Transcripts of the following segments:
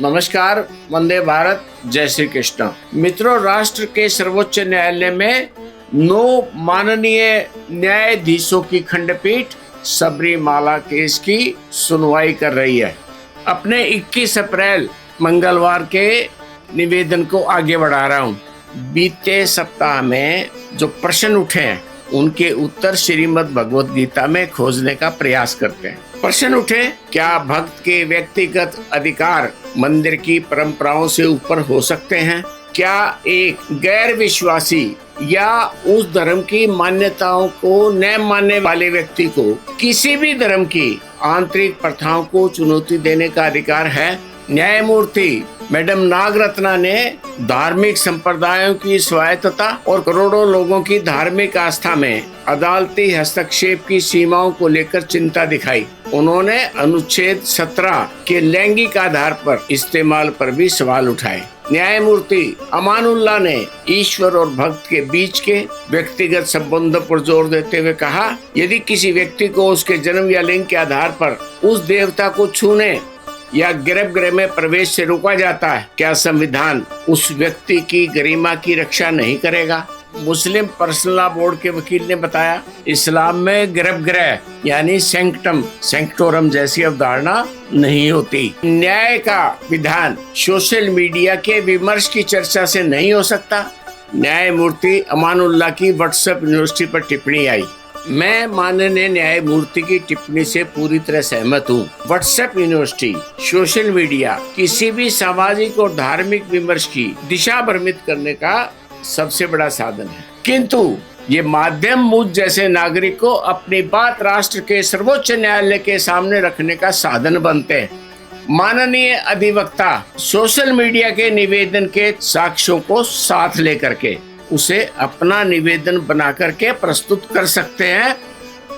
नमस्कार, वंदे भारत, जय श्री कृष्ण। मित्रों, राष्ट्र के सर्वोच्च न्यायालय में 9 माननीय न्यायाधीशों की खंडपीठ सबरीमाला केस की सुनवाई कर रही है। अपने 21 अप्रैल मंगलवार के निवेदन को आगे बढ़ा रहा हूँ। बीते सप्ताह में जो प्रश्न उठे हैं उनके उत्तर श्रीमद् भगवद गीता में खोजने का प्रयास करते हैं। प्रश्न उठे, क्या भक्त के व्यक्तिगत अधिकार मंदिर की परंपराओं से ऊपर हो सकते हैं? क्या एक गैर विश्वासी या उस धर्म की मान्यताओं को न मानने वाले व्यक्ति को किसी भी धर्म की आंतरिक प्रथाओं को चुनौती देने का अधिकार है? न्यायमूर्ति मैडम नागरत्ना ने धार्मिक संप्रदायों की स्वायत्तता और करोड़ों लोगों की धार्मिक आस्था में अदालती हस्तक्षेप की सीमाओं को लेकर चिंता दिखाई। उन्होंने अनुच्छेद 17 के लैंगिक आधार पर इस्तेमाल पर भी सवाल उठाए। न्यायमूर्ति अमानुल्लाह ने ईश्वर और भक्त के बीच के व्यक्तिगत संबंधों पर जोर देते हुए कहा, यदि किसी व्यक्ति को उसके जन्म या लिंग के आधार पर उस देवता को छूने या गर्भगृह में प्रवेश से रोका जाता है, क्या संविधान उस व्यक्ति की गरिमा की रक्षा नहीं करेगा? मुस्लिम पर्सनल लॉ बोर्ड के वकील ने बताया, इस्लाम में गर्भगृह यानी सेंक्टोरम जैसी अवधारणा नहीं होती। न्याय का विधान सोशल मीडिया के विमर्श की चर्चा से नहीं हो सकता। न्यायमूर्ति अमानुल्लाह की व्हाट्सएप यूनिवर्सिटी पर टिप्पणी आई। मैं माननीय न्यायमूर्ति की टिप्पणी से पूरी तरह सहमत हूँ। व्हाट्सएप यूनिवर्सिटी सोशल मीडिया किसी भी सामाजिक और धार्मिक विमर्श की दिशा भ्रमित करने का सबसे बड़ा साधन है, किंतु ये माध्यम मुझ जैसे नागरिक को अपनी बात राष्ट्र के सर्वोच्च न्यायालय के सामने रखने का साधन बनते हैं। माननीय अधिवक्ता सोशल मीडिया के निवेदन के साक्ष्यों को साथ लेकर के उसे अपना निवेदन बना करके प्रस्तुत कर सकते हैं।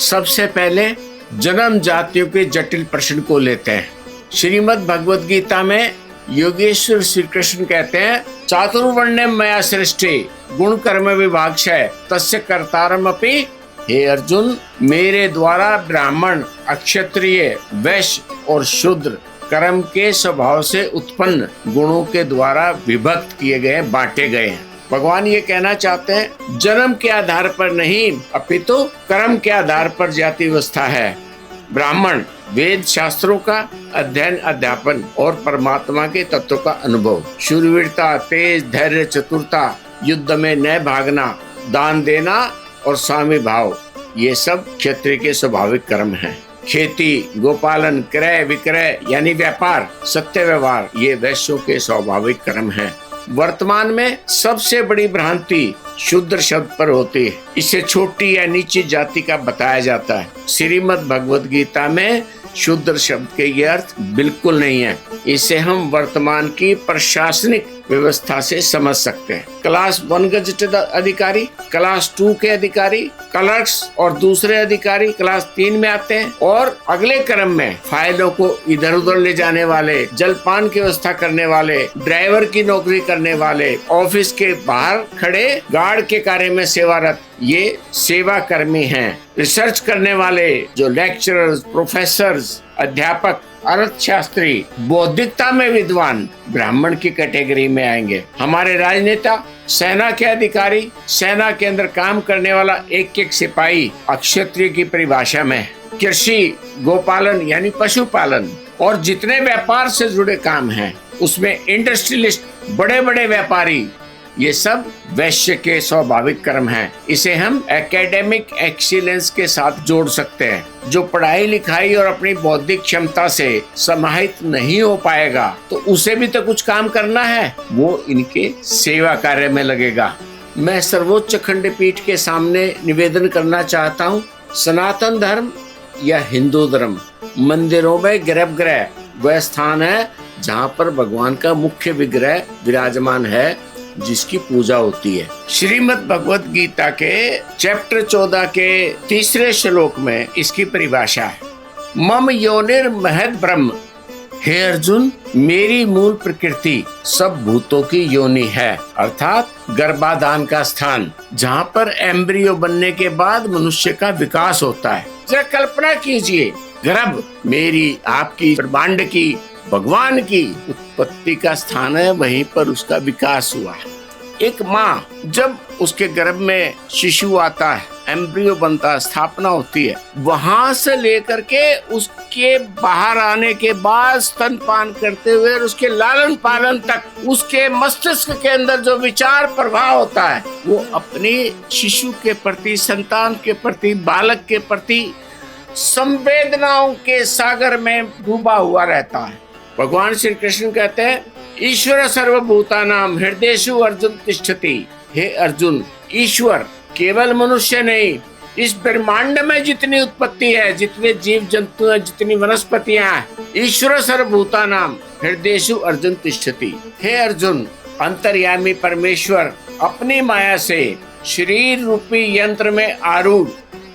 सबसे पहले जन्म जातियों के जटिल प्रश्न को लेते हैं। श्रीमद् भगवद गीता में योगेश्वर श्री कृष्ण कहते हैं, चातुर्वर्ण्यम मया सृष्टि गुण कर्म विभागशः तस्य कर्तारमपि। हे अर्जुन, मेरे द्वारा ब्राह्मण, अक्षत्रिय, वैश्य और शूद्र कर्म के स्वभाव से उत्पन्न गुणों के द्वारा विभक्त किए गए, बांटे गए हैं। भगवान ये कहना चाहते हैं, जन्म के आधार पर नहीं अपितु कर्म के आधार पर जाति व्यवस्था है। ब्राह्मण वेद शास्त्रों का अध्ययन, अध्यापन और परमात्मा के तत्व का अनुभव, शूरवीरता, तेज, धैर्य, चतुरता, युद्ध में न भागना, दान देना और स्वामी भाव, ये सब क्षत्रिय के स्वाभाविक कर्म हैं। खेती, गोपालन, क्रय विक्रय यानी व्यापार, सत्य व्यवहार, ये वैश्यों के स्वाभाविक कर्म हैं। वर्तमान में सबसे बड़ी भ्रांति शूद्र शब्द पर होती है। इसे छोटी या नीची जाति का बताया जाता है। श्रीमद् भगवद गीता में शूद्र शब्द के ये अर्थ बिल्कुल नहीं है। इसे हम वर्तमान की प्रशासनिक व्यवस्था से समझ सकते हैं। क्लास 1 गजेटेड अधिकारी, क्लास 2 के अधिकारी, क्लर्क्स और दूसरे अधिकारी क्लास 3 में आते हैं, और अगले क्रम में फाइलों को इधर उधर ले जाने वाले, जलपान की व्यवस्था करने वाले, ड्राइवर की नौकरी करने वाले, ऑफिस के बाहर खड़े गार्ड के कार्य में सेवारत, ये सेवा कर्मी हैं। रिसर्च करने वाले जो लेक्चरर्स, प्रोफेसर्स, अध्यापक, अर्थशास्त्री, बौद्धिकता में विद्वान ब्राह्मण की कैटेगरी में आएंगे। हमारे राजनेता, सेना के अधिकारी, सेना के अंदर काम करने वाला एक एक सिपाही अक्षत्रिय की परिभाषा में। कृषि, गोपालन यानी पशुपालन और जितने व्यापार से जुड़े काम हैं उसमें इंडस्ट्रियलिस्ट, बड़े बड़े व्यापारी, ये सब वैश्य के स्वाभाविक कर्म हैं। इसे हम एकेडमिक एक्सीलेंस के साथ जोड़ सकते हैं। जो पढ़ाई लिखाई और अपनी बौद्धिक क्षमता से समाहित नहीं हो पाएगा तो उसे भी तो कुछ काम करना है, वो इनके सेवा कार्य में लगेगा। मैं सर्वोच्च खंडपीठ के सामने निवेदन करना चाहता हूँ, सनातन धर्म या हिंदू धर्म, मंदिरों में गर्भगृह वह स्थान है जहाँ पर भगवान का मुख्य विग्रह विराजमान है, जिसकी पूजा होती है। श्रीमद् भगवद गीता के चैप्टर 14 के 3 श्लोक में इसकी परिभाषा है, मम योनिर महद ब्रह्म। हे अर्जुन, मेरी मूल प्रकृति सब भूतों की योनि है, अर्थात गर्भाधान का स्थान, जहाँ पर एम्ब्रियो बनने के बाद मनुष्य का विकास होता है। जरा कल्पना कीजिए, गर्भ मेरी, आपकी, ब्रह्मांड की भगवान की उत्पत्ति का स्थान है, वहीं पर उसका विकास हुआ है। एक माँ जब उसके गर्भ में शिशु आता है, एम्ब्रियो बनता है, स्थापना होती है, वहां से लेकर के उसके बाहर आने के बाद स्तनपान करते हुए और उसके लालन पालन तक उसके मस्तिष्क के अंदर जो विचार प्रभाव होता है वो अपनी शिशु के प्रति, संतान के प्रति, बालक के प्रति संवेदनाओं के सागर में डूबा हुआ रहता है। भगवान श्री कृष्ण कहते हैं, ईश्वर सर्वभूतानां हृदयेषु अर्जुन तिष्ठति। हे अर्जुन, ईश्वर केवल मनुष्य नहीं, इस ब्रह्मांड में जितनी उत्पत्ति है, जितने जीव जंतु हैं, जितनी वनस्पतियां हैं, ईश्वर सर्वभूतानां हृदयेषु अर्जुन तिष्ठति। हे अर्जुन, अंतर्यामी परमेश्वर अपनी माया से शरीर रूपी यंत्र में आरूढ़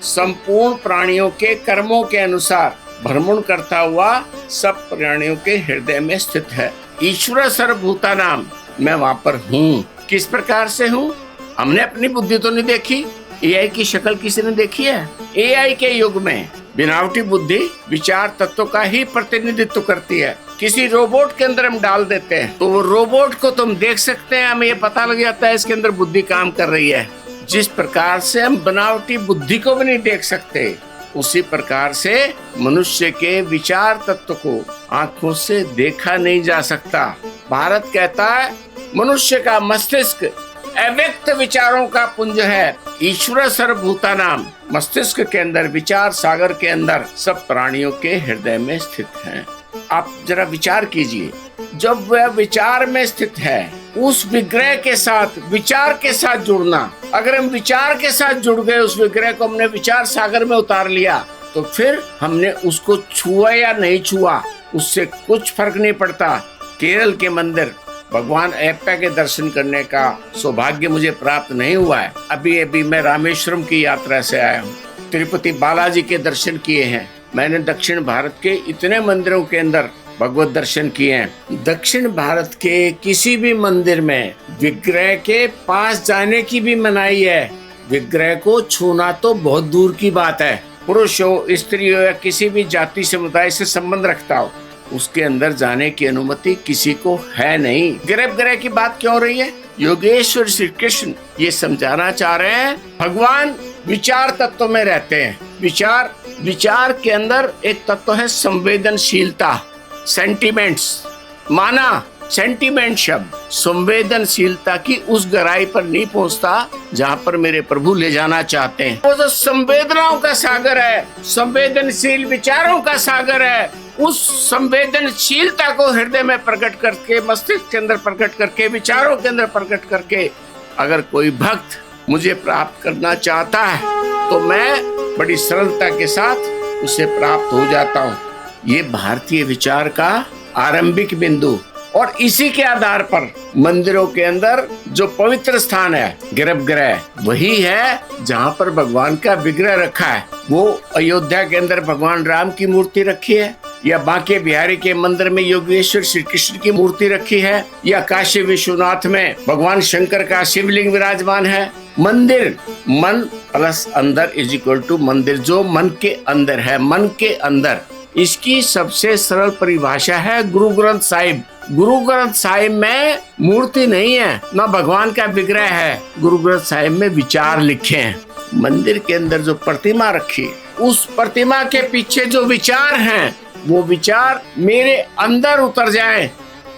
संपूर्ण प्राणियों के कर्मों के अनुसार भ्रमण करता हुआ सब प्राणियों के हृदय में स्थित है। ईश्वर सर्वभूतानां, मैं वहाँ पर हूँ। किस प्रकार से हूँ? हमने अपनी बुद्धि तो नहीं देखी, एआई की शक्ल किसी ने देखी है? एआई के युग में बनावटी बुद्धि विचार तत्व का ही प्रतिनिधित्व करती है। किसी रोबोट के अंदर हम डाल देते हैं तो वो रोबोट को तुम देख सकते हैं, हमें ये पता लग जाता है इसके अंदर बुद्धि काम कर रही है। जिस प्रकार से हम बनावटी बुद्धि को भी नहीं देख सकते, उसी प्रकार से मनुष्य के विचार तत्व को आंखों से देखा नहीं जा सकता। भारत कहता है मनुष्य का मस्तिष्क अव्यक्त विचारों का पुंज है। ईश्वर सर्वभूतानां, मस्तिष्क के अंदर, विचार सागर के अंदर सब प्राणियों के हृदय में स्थित हैं। आप जरा विचार कीजिए, जब वह विचार में स्थित है, उस विग्रह के साथ, विचार के साथ जुड़ना, अगर हम विचार के साथ जुड़ गए, उस विग्रह को हमने विचार सागर में उतार लिया, तो फिर हमने उसको छुआ या नहीं छुआ, उससे कुछ फर्क नहीं पड़ता। केरल के मंदिर भगवान अयप्पा के दर्शन करने का सौभाग्य मुझे प्राप्त नहीं हुआ है। अभी मैं रामेश्वरम की यात्रा से आया हूँ, तिरुपति बालाजी के दर्शन किए हैं। मैंने दक्षिण भारत के इतने मंदिरों के अंदर भगवत दर्शन किए हैं। दक्षिण भारत के किसी भी मंदिर में विग्रह के पास जाने की भी मनाही है। विग्रह को छूना तो बहुत दूर की बात है। पुरुष हो, स्त्री हो या किसी भी जाति समुदाय से संबंध रखता हो, उसके अंदर जाने की अनुमति किसी को है नहीं। गर्भगृह की बात क्यों हो रही है? योगेश्वर श्री कृष्ण ये समझाना चाह रहे हैं, भगवान विचार तत्व में रहते हैं। विचार के अंदर एक तत्व है संवेदनशीलता, सेंटिमेंट्स। माना सेंटिमेंट शब्द संवेदनशीलता की उस गहराई पर नहीं पहुंचता जहां पर मेरे प्रभु ले जाना चाहते हैं। वो जो संवेदनाओं का सागर है, संवेदनशील विचारों का सागर है, उस संवेदनशीलता को हृदय में प्रकट करके, मस्तिष्क के अंदर प्रकट करके, विचारों के अंदर प्रकट करके अगर कोई भक्त मुझे प्राप्त करना चाहता है तो मैं बड़ी सरलता के साथ उसे प्राप्त हो जाता हूँ। ये भारतीय विचार का आरंभिक बिंदु, और इसी के आधार पर मंदिरों के अंदर जो पवित्र स्थान है, गर्भगृह, वही है जहाँ पर भगवान का विग्रह रखा है। वो अयोध्या के अंदर भगवान राम की मूर्ति रखी है, या बांके बिहारी के मंदिर में योगेश्वर श्री कृष्ण की मूर्ति रखी है, या काशी विश्वनाथ में भगवान शंकर का शिवलिंग विराजमान है। मंदिर, मन प्लस अंदर इज इक्वल टू मंदिर, जो मन के अंदर है, मन के अंदर। इसकी सबसे सरल परिभाषा है गुरु ग्रंथ साहिब। गुरु ग्रंथ साहिब में मूर्ति नहीं है, न भगवान का विग्रह है। गुरु ग्रंथ साहिब में विचार लिखे हैं। मंदिर के अंदर जो प्रतिमा रखी, उस प्रतिमा के पीछे जो विचार हैं, वो विचार मेरे अंदर उतर जाएं।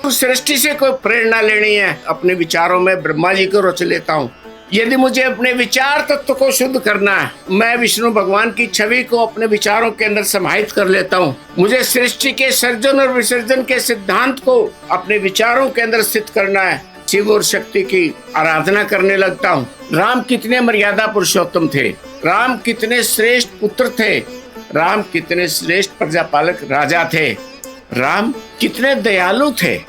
उस सृष्टि से कोई प्रेरणा लेनी है, अपने विचारों में ब्रह्मा जी को रच लेता हूँ। यदि मुझे अपने विचार तत्व को शुद्ध करना है, मैं विष्णु भगवान की छवि को अपने विचारों के अंदर समाहित कर लेता हूँ। मुझे सृष्टि के सर्जन और विसर्जन के सिद्धांत को अपने विचारों के अंदर स्थित करना है, शिव और शक्ति की आराधना करने लगता हूँ। राम कितने मर्यादा पुरुषोत्तम थे, राम कितने श्रेष्ठ पुत्र थे, राम कितने श्रेष्ठ प्रजापालक राजा थे, राम कितने दयालु थे।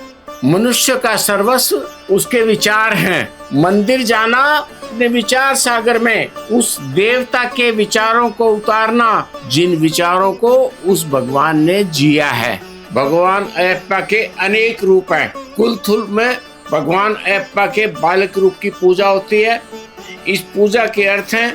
मनुष्य का सर्वस्व उसके विचार हैं। मंदिर जाना, अपने विचार सागर में उस देवता के विचारों को उतारना जिन विचारों को उस भगवान ने जिया है। भगवान अयप्पा के अनेक रूप हैं। कुलथुल में भगवान अयप्पा के बालक रूप की पूजा होती है। इस पूजा के अर्थ है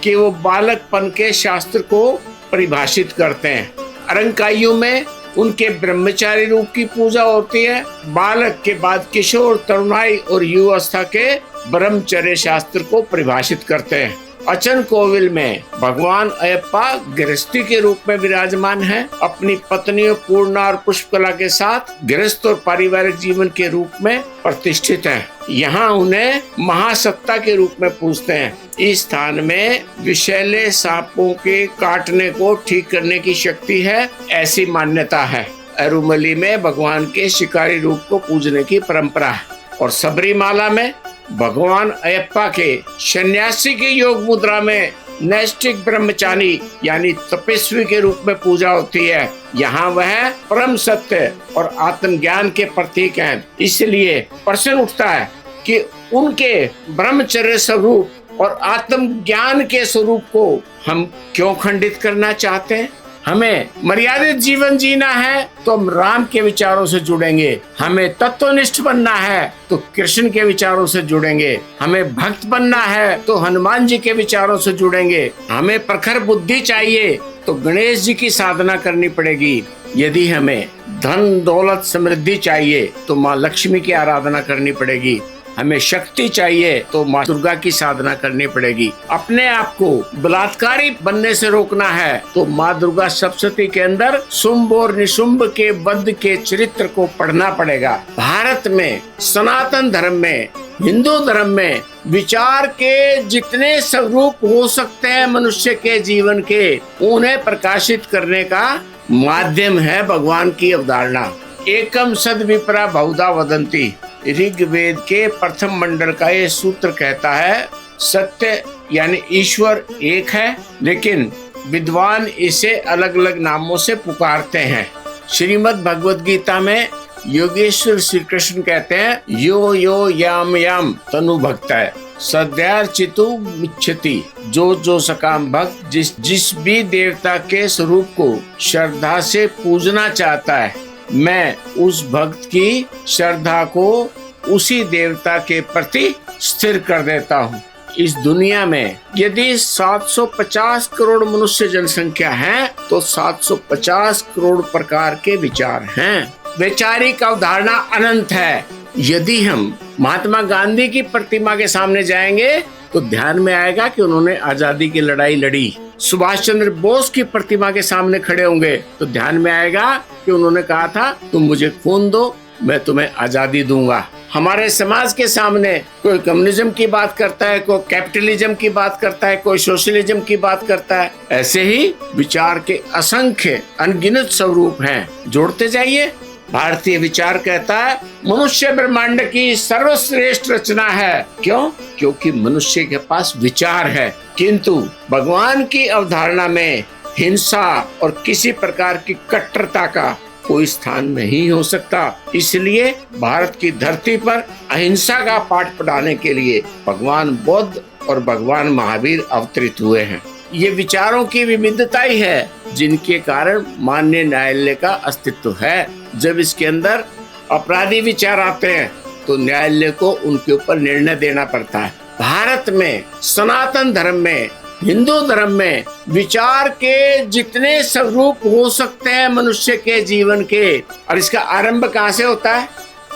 कि वो बालकपन के शास्त्र को परिभाषित करते हैं। अरंकाइयों में उनके ब्रह्मचारी रूप की पूजा होती है। बालक के बाद किशोर, तरुणाई और युवावस्था के ब्रह्मचर्य शास्त्र को परिभाषित करते हैं। अचन कोविल में भगवान अयप्पा गृहस्थी के रूप में विराजमान है। अपनी पत्नियों पूर्णा और पुष्पकला के साथ गृहस्थ और पारिवारिक जीवन के रूप में प्रतिष्ठित हैं। यहाँ उन्हें महासत्ता के रूप में पूजते हैं। इस स्थान में विषैले सांपों के काटने को ठीक करने की शक्ति है, ऐसी मान्यता है। अरुमली में भगवान के शिकारी रूप को पूजने की परंपरा है और सबरीमाला में भगवान अयप्पा के सन्यासी की योग मुद्रा में नैष्ठिक ब्रह्मचारी यानी तपस्वी के रूप में पूजा होती है। यहाँ वह परम सत्य और आत्मज्ञान के प्रतीक हैं। इसलिए प्रश्न उठता है कि उनके ब्रह्मचर्य स्वरूप और आत्मज्ञान के स्वरूप को हम क्यों खंडित करना चाहते हैं। हमें मर्यादित जीवन जीना है तो हम राम के विचारों से जुड़ेंगे। हमें तत्वनिष्ठ बनना है तो कृष्ण के विचारों से जुड़ेंगे। हमें भक्त बनना है तो हनुमान जी के विचारों से जुड़ेंगे। हमें प्रखर बुद्धि चाहिए तो गणेश जी की साधना करनी पड़ेगी। यदि हमें धन दौलत समृद्धि चाहिए तो माँ लक्ष्मी की आराधना करनी पड़ेगी। हमें शक्ति चाहिए तो माँ दुर्गा की साधना करनी पड़ेगी। अपने आप को बलात्कारी बनने से रोकना है तो माँ दुर्गा सप्तशती के अंदर शुंभ और निशुंभ के वध के चरित्र को पढ़ना पड़ेगा। भारत में सनातन धर्म में, हिंदू धर्म में विचार के जितने स्वरूप हो सकते हैं मनुष्य के जीवन के, उन्हें प्रकाशित करने का माध्यम है भगवान की अवधारणा। एकम सद विप्रा बहुधा वदंती, ऋग्वेद के प्रथम मंडल का ये सूत्र कहता है सत्य यानी ईश्वर एक है, लेकिन विद्वान इसे अलग अलग नामों से पुकारते हैं। श्रीमद् भगवद गीता में योगेश्वर श्री कृष्ण कहते हैं यो यो याम याम तनु भक्त है सद्यार्चितु मिच्छति, जो सकाम भक्त जिस भी देवता के स्वरूप को श्रद्धा से पूजना चाहता है, मैं उस भक्त की श्रद्धा को उसी देवता के प्रति स्थिर कर देता हूँ। इस दुनिया में यदि 750 करोड़ मनुष्य जनसंख्या है तो 750 करोड़ प्रकार के विचार हैं। वैचारिक अवधारणा अनंत है। यदि हम महात्मा गांधी की प्रतिमा के सामने जाएंगे तो ध्यान में आएगा कि उन्होंने आजादी की लड़ाई लड़ी। सुभाष चंद्र बोस की प्रतिमा के सामने खड़े होंगे तो ध्यान में आएगा कि उन्होंने कहा था तुम मुझे खून दो, मैं तुम्हें आजादी दूंगा। हमारे समाज के सामने कोई कम्युनिज्म की बात करता है, कोई कैपिटलिज्म की बात करता है, कोई सोशलिज्म की बात करता है। ऐसे ही विचार के असंख्य अनगिनत स्वरूप हैं, जोड़ते जाइए। भारतीय विचार कहता है मनुष्य ब्रह्मांड की सर्वश्रेष्ठ रचना है। क्यों? क्योंकि मनुष्य के पास विचार है। किंतु भगवान की अवधारणा में हिंसा और किसी प्रकार की कट्टरता का कोई स्थान नहीं हो सकता। इसलिए भारत की धरती पर अहिंसा का पाठ पढ़ाने के लिए भगवान बुद्ध और भगवान महावीर अवतरित हुए हैं। ये विचारों की विविधता ही है जिनके कारण माननीय न्यायालय का अस्तित्व है। जब इसके अंदर अपराधी विचार आते हैं तो न्यायालय को उनके ऊपर निर्णय देना पड़ता है। भारत में सनातन धर्म में, हिंदू धर्म में विचार के जितने स्वरूप हो सकते हैं मनुष्य के जीवन के, और इसका आरंभ कहाँ से होता है?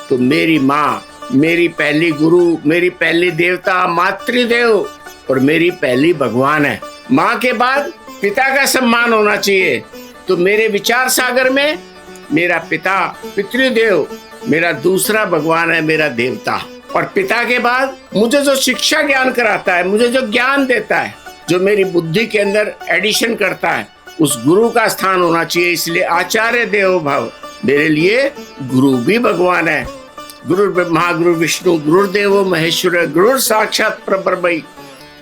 तो मेरी माँ, मेरी पहली गुरु, मेरी पहली देवता मातृदेव और मेरी पहली भगवान है। माँ के बाद पिता का सम्मान होना चाहिए। तो मेरे विचार सागर में मेरा पिता पितृदेव, मेरा दूसरा भगवान है, मेरा देवता। और पिता के बाद मुझे जो शिक्षा ज्ञान कराता है, मुझे जो ज्ञान देता है, जो मेरी बुद्धि के अंदर एडिशन करता है, उस गुरु का स्थान होना चाहिए। इसलिए आचार्य देवो भव, मेरे लिए गुरु भी भगवान है। गुरु ब्रह्मा गुरु विष्णु गुरुदेवो महेश्वर गुरु साक्षात परब्रह्म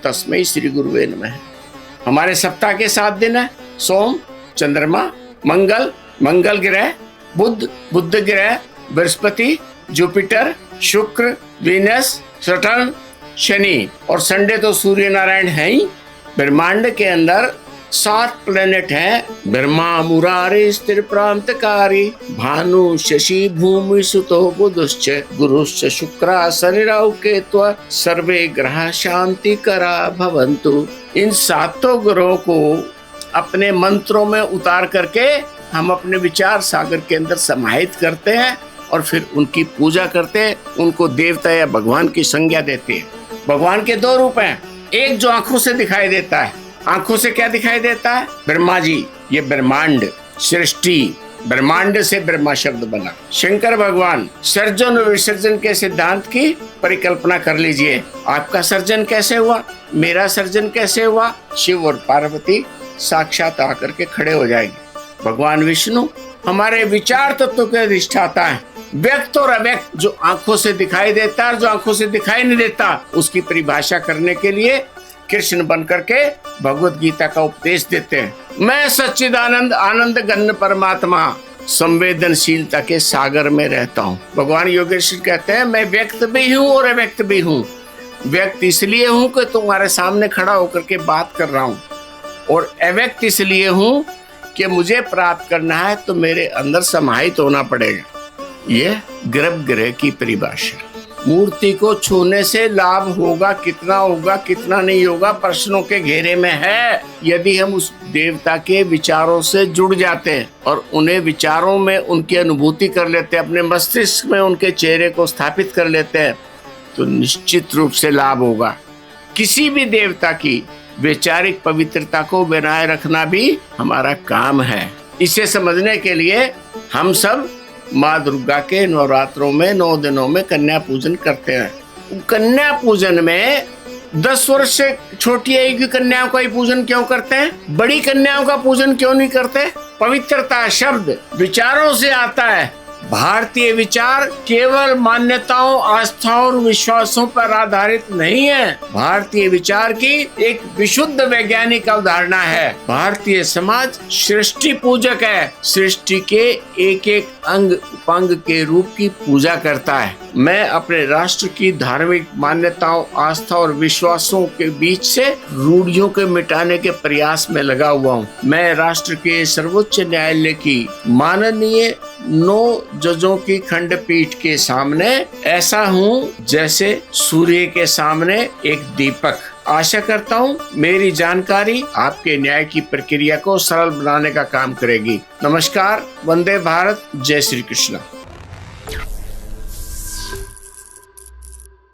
तस्मै श्री गुरुवे नमः। हमारे सप्ताह के 7 दिन है सोम, चंद्रमा, मंगल ग्रह, बुध ग्रह, बृहस्पति, जुपिटर, शुक्र, वीनस, सटर्न, शनि और संडे तो सूर्य नारायण है ही। ब्रह्मांड के अंदर 7 प्लेनेट हैं। ब्रह्मा मुरारे स्थिर प्रांतकारी, भानु शशि भूमि सुतो बुधश्च, गुरुश्च शुक्रा शनि राहु केतु, सर्वे ग्रह शांति करा भवन्तु। इन 7 ग्रहों को अपने मंत्रों में उतार करके हम अपने विचार सागर के अंदर समाहित करते हैं और फिर उनकी पूजा करते हैं, उनको देवता या भगवान की संज्ञा देते हैं। भगवान के दो रूप हैं, एक जो आंखों से दिखाई देता है। आंखों से क्या दिखाई देता है? ब्रह्मा जी, ये ब्रह्मांड सृष्टि, ब्रह्मांड से ब्रह्मा शब्द बना। शंकर भगवान सर्जन और विसर्जन के सिद्धांत की परिकल्पना कर लीजिए। आपका सर्जन कैसे हुआ, मेरा सर्जन कैसे हुआ? शिव और पार्वती साक्षात आकर के खड़े हो जाएंगे। भगवान विष्णु हमारे विचार तत्व के अधिष्ठाता है। व्यक्त और अव्यक्त, जो आंखों से दिखाई देता है और जो आंखों से दिखाई नहीं देता, उसकी परिभाषा करने के लिए कृष्ण बन करके भगवत गीता का उपदेश देते हैं। मैं सच्चिदानंद आनंद घन परमात्मा संवेदनशीलता के सागर में रहता हूँ। भगवान योगेश्वर कहते हैं मैं व्यक्त भी हूँ और अव्यक्त भी हूँ। व्यक्त इसलिए हूँ कि तुम्हारे सामने खड़ा होकर के बात कर रहा हूँ, और अव्यक्त इसलिए हूँ कि मुझे प्राप्त करना है तो मेरे अंदर समाहित होना पड़ेगा। ये गर्भगृह की परिभाषा। मूर्ति को छूने से लाभ होगा, कितना होगा कितना नहीं होगा, प्रश्नों के घेरे में है। यदि हम उस देवता के विचारों से जुड़ जाते हैं और उन्हें विचारों में उनकी अनुभूति कर लेते हैं, अपने मस्तिष्क में उनके चेहरे को स्थापित कर लेते हैं, तो निश्चित रूप से लाभ होगा। किसी भी देवता की वैचारिक पवित्रता को बनाए रखना भी हमारा काम है। इसे समझने के लिए हम सब माँ दुर्गा के नवरात्रों में 9 दिनों में कन्या पूजन करते हैं। कन्या पूजन में 10 वर्ष से छोटी आयु की कन्याओं का ही पूजन क्यों करते हैं? बड़ी कन्याओं का पूजन क्यों नहीं करते? पवित्रता शब्द विचारों से आता है। भारतीय विचार केवल मान्यताओं, आस्थाओं और विश्वासों पर आधारित नहीं है। भारतीय विचार की एक विशुद्ध वैज्ञानिक अवधारणा है। भारतीय समाज सृष्टि पूजक है। सृष्टि के एक एक अंग उपांग के रूप की पूजा करता है। मैं अपने राष्ट्र की धार्मिक मान्यताओं, आस्था और विश्वासों के बीच से रूढ़ियों के मिटाने के प्रयास में लगा हुआ हूँ। मैं राष्ट्र के सर्वोच्च न्यायालय की माननीय 9 जजों की खंडपीठ के सामने ऐसा हूँ जैसे सूर्य के सामने एक दीपक। आशा करता हूँ मेरी जानकारी आपके न्याय की प्रक्रिया को सरल बनाने का काम करेगी। नमस्कार, वंदे भारत, जय श्री कृष्ण।